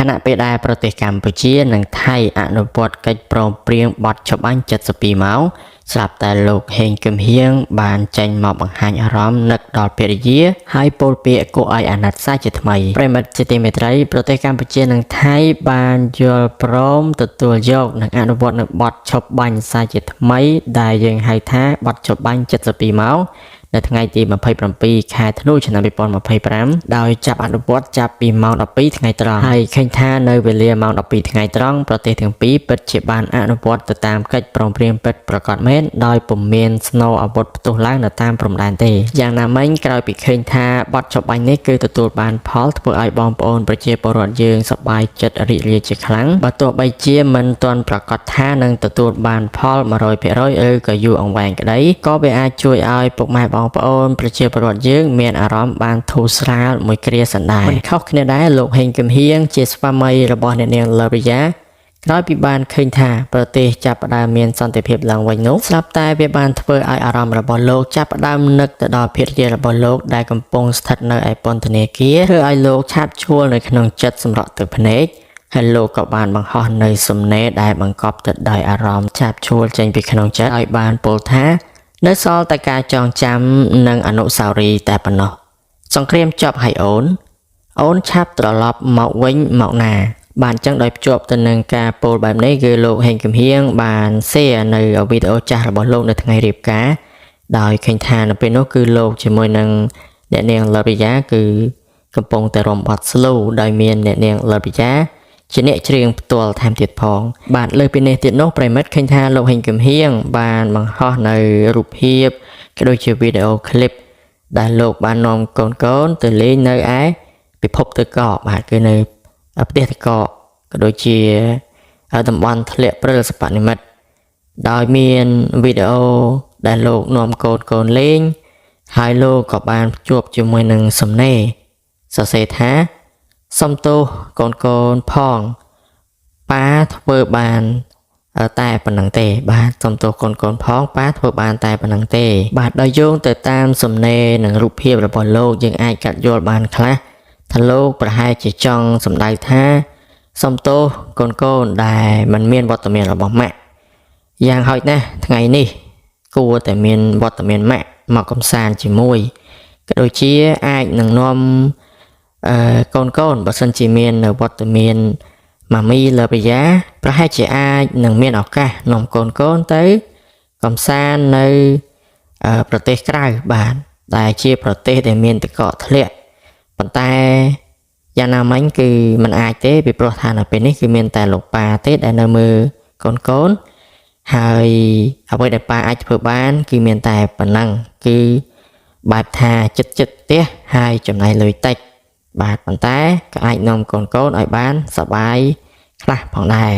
ណៈពេលដែលប្រទេសកម្ពុជានិងថៃអនុវត្តកិច្ចព្រមព្រៀងបទច្បាញ់72ម៉ោងស្រាប់តែលោកហេងគឹមហៀងបានចេញមកបង្ហាញអារម្មណ៍នឹកដល់ភរិយាហើយពោលពាក្យគួរឲ្យអាណិតសាជាថ្មីប្រិមិត្តជាទីមេត្រីប្រទេសកម្ពុជានិងថៃបានយល់ព្រមទទួលយកនិងអនុវត្តនៅបទឈប់បាញ់សាជាថ្មីដែលយើងហៅថាបទឈប់បាញ់72ម៉ោងនៅថ្ងៃទី27ខែធ្នូឆ្នាំ2025ដោយចាប់អនុវត្តចាប់ពីម៉ោង12ថ្ងៃត្រង់ហើយឃើញថានៅវេលាម៉ោង12ថ្ងៃត្រង់ប្រទេសទាំងពីរពិតជាបានអនុវត្តទៅតាមកិច្ចព្រមព្រៀងពិតប្រាកដមែនដោយពុំមានស្នូរអាវុធផ្ទុះឡើងនៅតាមព្រំដែនទេយ៉ាងណាមិញក្រោយពីឃើញថាបទចបាញ់នេះគឺទទួលបានផលធ្វើឲ្យបងប្អូនប្រជាពលរដ្ឋយើងសប្បាយចិត្តរីករាយជាខ្លាំងបើទោះបីជាមិនទាន់ប្រកាសថានឹងទទួលបានផល 100% ឬក៏យូរអង្វែងក្តីក៏វាអាចជួយឲ្យពុកម៉ែបងប្អូនប្រជាពលរដ្ឋយើងមានអារម្មណ៍បានធូរស្រាលមួយគ្រាសណ្ដែងមិនខុសគ្នាដែរលោកហេងគឹមហៀងជាស្វាមីរបស់អ្នកនាងឡារីយ៉ាក្រោយពីបានឃើញថាប្រទេសចាប់ផ្ដើមមានសន្តិភាពឡើងវិញនោះស្រាប់តែវាបានធ្វើឲ្យអារម្មណ៍របស់លោកចាប់ផ្ដើមនឹកទៅដល់ភរិយារបស់លោកដែលកំពុងស្ថិតនៅឯពន្ធនាគារធ្វើឲ្យលោកឆាប់ឈួលនៅក្នុងចិត្តសម្រក់ទឹកភ្នែកហើយលោកក៏បានបង្ហោះនៅសំណេរដែលបង្កប់ទៅដោយអារម្មណ៍ឆាប់ឈួលចេញពីក្នុងចិត្តឲ្យបានពោលថានៅសល់តែការចងចាំនិងអនុស្សាវរីយ៍តែប៉ុណ្ណោះសង្គ្រាមចប់ហើយអូនឆាប់ត្រឡប់មកវិញមកណាបានចឹងដោយភ្ជាប់ទៅនឹងការពោលបែបនេះគឺលោកហេងគឹមហៀងបានshareនៅវីដេអូចាស់របស់លោកនៅថ្ងៃរៀបការដោយឃើញថានៅពេលនោះគឺលោកជាមួយនឹងអ្នកនាងឡារីយ៉ាគឺកំពុងតែរំបត់ slow ដោយមានអ្នកនាងឡារីយ៉ាជាអ្នកច្រៀងផ្ទាល់ថែមទៀតផងបាទលើពីនេះទៀតនោះប្រិមិត្តឃើញថាលោកហេងគឹមហៀងបានបង្ហោះនៅរូបភាពក៏ដូចជាវីដេអូ clip ដែលលោកបាននាំកូនទៅលេងនៅឯពិភពទឹកកកបាទគឺនៅផ្ទះទឹកកកក៏ដូចជាតំបន់ធ្លាក់ព្រិលសពនិមិត្តដោយមានវីដេអូដែលលោកនាំកូនលេងហើយលោកក៏បានភ្ជាប់ជាមួយនឹងសំណេរសរសេរថាសុំទោសកូនផងប៉ាធ្វើបានតែប៉ុណ្្នឹងទេបាទសុំទោសកូនផងប៉ាធ្វើបានតែប៉ុណ្្នឹងទេបាទដោយយោងទៅតាមសំណេរនិងរូបភាពរបស់លោកយើងអាចកាត់យល់បានខ្លះថាលោកប្រហែលជាចង់សម្ដៅថាសុំទោសកូនដែលមិនមានវត្តមានរបស់ម៉ាក់យ៉ាងហោចណាស់ថ្ងៃនេះគួរតែមានវត្តមានម៉ាក់មកកំសាន្តជាមួយក៏ដូចជាអាចនឹងនាំកូនបើសិនជាមាននៅវត្តមានម៉ាមីឡារីយ៉ាប្រហែលជាអាចនឹងមានឱកាសនាំកូនទៅកំសាន្តនៅប្រទេសក្រៅបាទដែលជាប្រទេសដែលមានទឹកកកធ្លាក់ប៉ុន្តែយ៉ាងណាមិញគឺมันអាចទេពីព្រោះថានៅពេលនេះគឺមានតែលោកប៉ាទេដែលនៅមើលកូនហើយអ្វីដែលប៉ាអាចធ្វើបានគឺមានតែប៉ុណ្ណឹងគឺបែបថាចិត្តផ្ទះហើយចំណាយលុយតិចបាទប៉ុន្តែក៏អាចនាំកូនឲ្យបានសប្បាយខ្លះផងដែរ